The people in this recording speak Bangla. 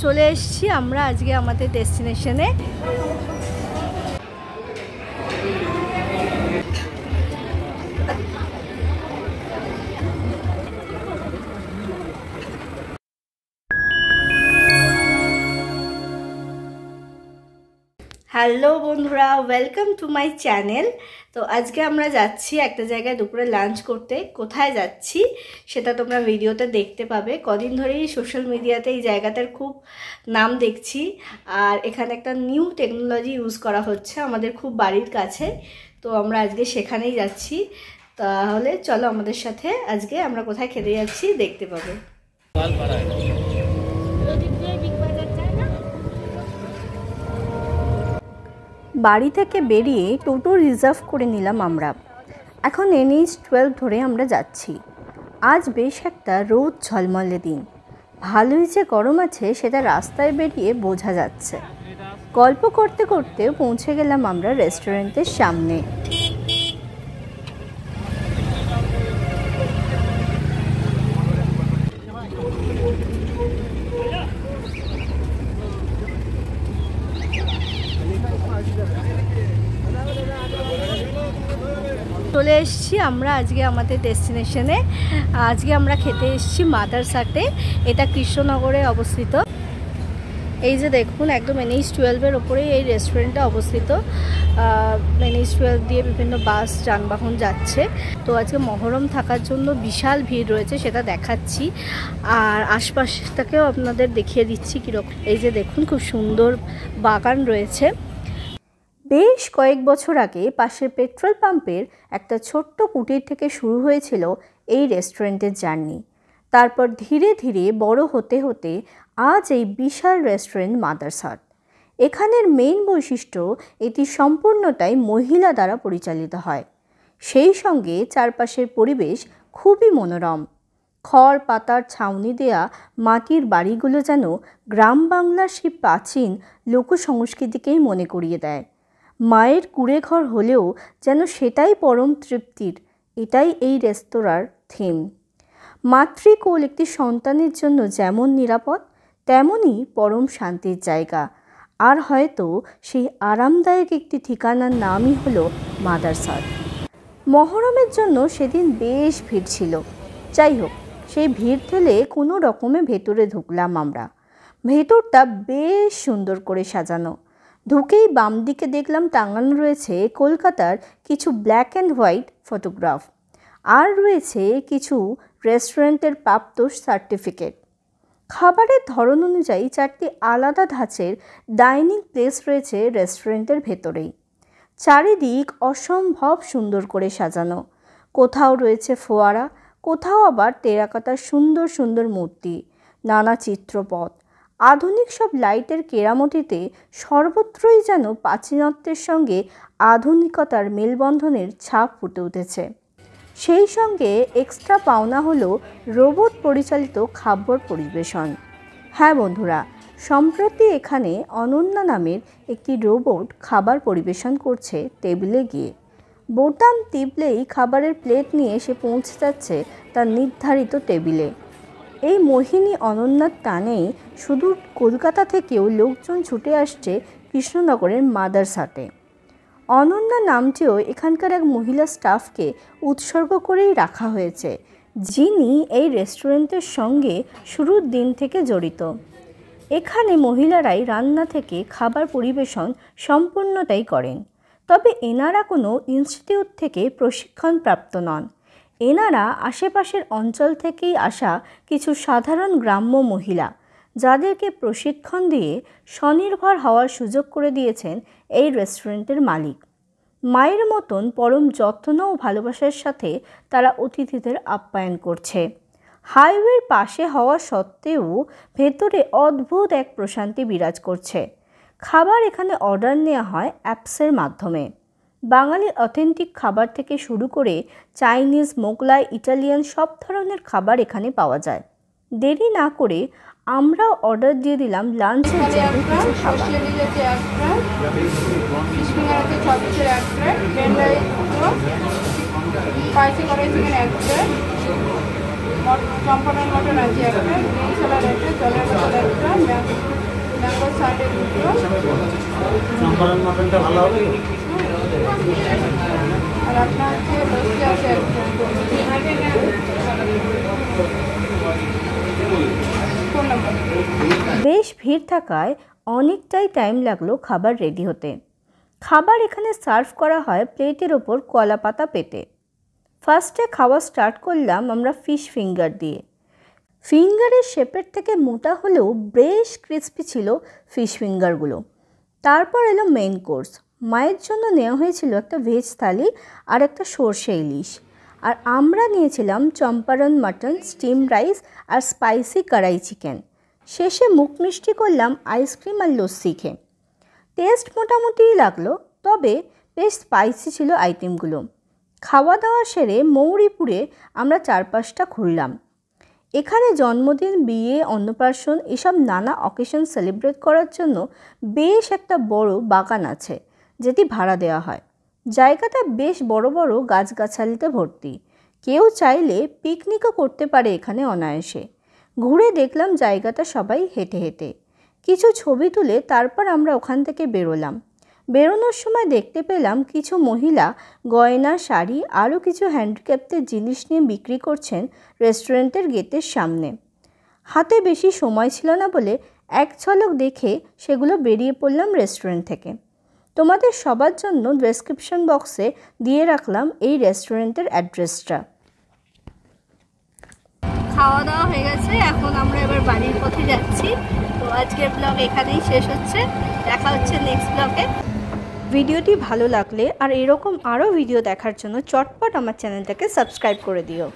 চলে এসেছি আমরা আজকে আমাদের ডেস্টিনেশনে। হ্যালো বন্ধুরা, ওয়েলকাম টু মাই চ্যানেল। তো আজকে আমরা যাচ্ছি একটা জায়গায় দুপুরে লাঞ্চ করতে। কোথায় যাচ্ছি সেটা তোমরা ভিডিওতে দেখতে পাবে। কদিন ধরেই সোশ্যাল মিডিয়াতে এই জায়গাটার খুব নাম দেখছি, আর এখানে একটা নিউ টেকনোলজি ইউজ করা হচ্ছে আমাদের খুব বাড়ির কাছে। তো আমরা আজকে সেখানেই যাচ্ছি। তাহলে চলো আমাদের সাথে আজকে আমরা কোথায় খেতে যাচ্ছি দেখতে পাবে। বাড়ি থেকে বেরিয়ে টোটো রিজার্ভ করে নিলাম আমরা। এখন NH 12 ধরে আমরা যাচ্ছি। আজ বেশ একটা রোদ ঝলমলে দিন, ভালোই যে গরম আছে সেটা রাস্তায় বেরিয়ে বোঝা যাচ্ছে। গল্প করতে করতে পৌঁছে গেলাম আমরা রেস্টুরেন্টের সামনে। চলে এসেছি আমরা আজকে আমাদের ডেস্টিনেশনে। আজকে আমরা খেতে এসেছি মাদারসাটে। এটা কৃষ্ণনগরে অবস্থিত। এই যে দেখুন, একদম NH 12-এর ওপরেই এই রেস্টুরেন্টটা অবস্থিত। NH 12 দিয়ে বিভিন্ন বাস যানবাহন যাচ্ছে। তো আজকে মহরম থাকার জন্য বিশাল ভিড় রয়েছে, সেটা দেখাচ্ছি। আর আশপাশটাকেও আপনাদের দেখিয়ে দিচ্ছি কীরকম। এই যে দেখুন, খুব সুন্দর বাগান রয়েছে। বেশ কয়েক বছর আগে পাশের পেট্রোল পাম্পের একটা ছোট্ট কুটির থেকে শুরু হয়েছিল এই রেস্টুরেন্টের জার্নি। তারপর ধীরে ধীরে বড় হতে হতে আজ এই বিশাল রেস্টুরেন্ট মাদারসাট। এখানের মেইন বৈশিষ্ট্য, এটি সম্পূর্ণটাই মহিলা দ্বারা পরিচালিত হয়। সেই সঙ্গে চারপাশের পরিবেশ খুবই মনোরম। খড় পাতার ছাউনি দেয়া মাটির বাড়িগুলো যেন গ্রাম বাংলার সেই প্রাচীন লোকসংস্কৃতিকেই মনে করিয়ে দেয়। মায়ের কুঁড়েঘর হলেও যেন সেটাই পরম তৃপ্তির। এটাই এই রেস্তোরাঁর থিম। মাতৃকোল একটি সন্তানের জন্য যেমন নিরাপদ, তেমনই পরম শান্তির জায়গা। আর হয়তো সেই আরামদায়ক একটি ঠিকানার নামই হলো মাদারসাট। মহরমের জন্য সেদিন বেশ ভিড় ছিল। যাই হোক, সেই ভিড় ঠেলে কোনো রকমে ভেতরে ঢুকলাম আমরা। ভেতরটা বেশ সুন্দর করে সাজানো। ঢুকেই বাম দিকে দেখলাম টাঙানো রয়েছে কলকাতার কিছু ব্ল্যাক অ্যান্ড হোয়াইট ফটোগ্রাফ, আর রয়েছে কিছু রেস্টুরেন্টের প্রাপ্ত সার্টিফিকেট। খাবারের ধরন অনুযায়ী 4টি আলাদা ধাঁচের ডাইনিং প্লেস রয়েছে রেস্টুরেন্টের ভেতরেই। চারিদিক অসম্ভব সুন্দর করে সাজানো। কোথাও রয়েছে ফোয়ারা, কোথাও আবার টেরাকোটার সুন্দর সুন্দর মূর্তি, নানা চিত্রপট। আধুনিক সব লাইটের কেরামতিতে সর্বত্রই যেন প্রাচীনত্বের সঙ্গে আধুনিকতার মেলবন্ধনের ছাপ ফুটে উঠেছে। সেই সঙ্গে এক্সট্রা পাওনা হলো রোবট পরিচালিত খাবার পরিবেশন। হ্যাঁ বন্ধুরা, সম্প্রতি এখানে অনন্যা নামের একটি রোবট খাবার পরিবেশন করছে টেবিলে গিয়ে। বোতাম টিপলেই খাবারের প্লেট নিয়ে সে পৌঁছে যাচ্ছে তার নির্ধারিত টেবিলে। এই মোহিনী অনন্যার টানেই শুধু কলকাতা থেকেও লোকজন ছুটে আসছে কৃষ্ণনগরের মাদারসাটে। অনন্যা নামটিও এখানকার এক মহিলা স্টাফকে উৎসর্গ করেই রাখা হয়েছে, যিনি এই রেস্টুরেন্টের সঙ্গে শুরুর দিন থেকে জড়িত। এখানে মহিলারাই রান্না থেকে খাবার পরিবেশন সম্পূর্ণটাই করেন। তবে এনারা কোনো ইনস্টিটিউট থেকে প্রশিক্ষণপ্রাপ্ত নন। এনারা আশেপাশের অঞ্চল থেকেই আসা কিছু সাধারণ গ্রাম্য মহিলা, যাদেরকে প্রশিক্ষণ দিয়ে স্বনির্ভর হওয়ার সুযোগ করে দিয়েছেন এই রেস্টুরেন্টের মালিক। মায়ের মতন পরম যত্ন ও ভালোবাসার সাথে তারা অতিথিদের আপ্যায়ন করছে। হাইওয়ের পাশে হওয়া সত্ত্বেও ভেতরে অদ্ভুত এক প্রশান্তি বিরাজ করছে। খাবার এখানে অর্ডার নেওয়া হয় অ্যাপসের মাধ্যমে। বাঙালি অথেন্টিক খাবার থেকে শুরু করে চাইনিজ, মোগলাই, ইটালিয়ান সব ধরনের খাবার এখানে পাওয়া যায়। দেরি না করে আমরা অর্ডার দিয়ে দিলাম লাঞ্চের জন্য কিছু খাবার। চম্পানের মটন আছে একটা, গ্রিন স্যালাড একটা, জলের বোতল একটা, চম্পারণ মাটনটা ভালো হবে। আর আপনার হচ্ছে আছে বেশ ভিড় থাকায় অনেকটাই টাইম লাগলো খাবার রেডি হতে। খাবার এখানে সার্ভ করা হয় প্লেটের ওপর কলা পাতা পেতে। ফার্স্টে খাওয়া স্টার্ট করলাম আমরা ফিশ ফিঙ্গার দিয়ে। ফিঙ্গারের শেপের থেকে মোটা হলেও বেশ ক্রিস্পি ছিল ফিশ ফিঙ্গারগুলো। তারপর এলো মেইন কোর্স। মায়ের জন্য নেওয়া হয়েছিল একটা ভেজ থালি আর একটা সর্ষে ইলিশ, আর আমরা নিয়েছিলাম চম্পারণ মাটন, স্টিম রাইস আর স্পাইসি কড়াই চিকেন। শেষে মুখ মিষ্টি করলাম আইসক্রিম আর লস্যি খেয়ে। টেস্ট মোটামুটিই লাগলো, তবে বেশ স্পাইসি ছিল আইটেমগুলো। খাওয়া দাওয়া সেরে মৌরিপুরে আমরা চারপাশটা ঘুরলাম। এখানে জন্মদিন, বিয়ে, অন্নপ্রাশন এসব নানা অকেশন সেলিব্রেট করার জন্য বেশ একটা বড় বাগান আছে, যেটি ভাড়া দেওয়া হয়। জায়গাটা বেশ বড় বড় গাছগাছালিতে ভর্তি। কেউ চাইলে পিকনিকও করতে পারে এখানে অনায়াসে। ঘুরে দেখলাম জায়গাটা সবাই হেঁটে হেঁটে, কিছু ছবি তুলে তারপর আমরা ওখান থেকে বেরোলাম। বেরোনোর সময় দেখতে পেলাম কিছু মহিলা গয়না, শাড়ি আরও কিছু হ্যান্ডিক্রাফটের জিনিস নিয়ে বিক্রি করছেন রেস্টুরেন্টের গেটের সামনে। হাতে বেশি সময় ছিল না বলে এক ঝলক দেখে সেগুলো বেরিয়ে পড়লাম রেস্টুরেন্ট থেকে। তোমাদের সবার জন্য ডেসক্রিপশন বক্সে দিয়ে রাখলাম এই রেস্টুরেন্টের অ্যাড্রেসটা। খাওয়া দাওয়া হয়ে গেছে, এখন আমরা এবার বাড়ির পথে যাচ্ছি। তো আজকের ব্লগ এখানেই শেষ হচ্ছে, দেখা হচ্ছে নেক্সট ব্লগে। ভিডিওটি ভালো লাগলে আর এরকম আরও ভিডিও দেখার জন্য চটপট আমার চ্যানেলটাকে সাবস্ক্রাইব করে দিও।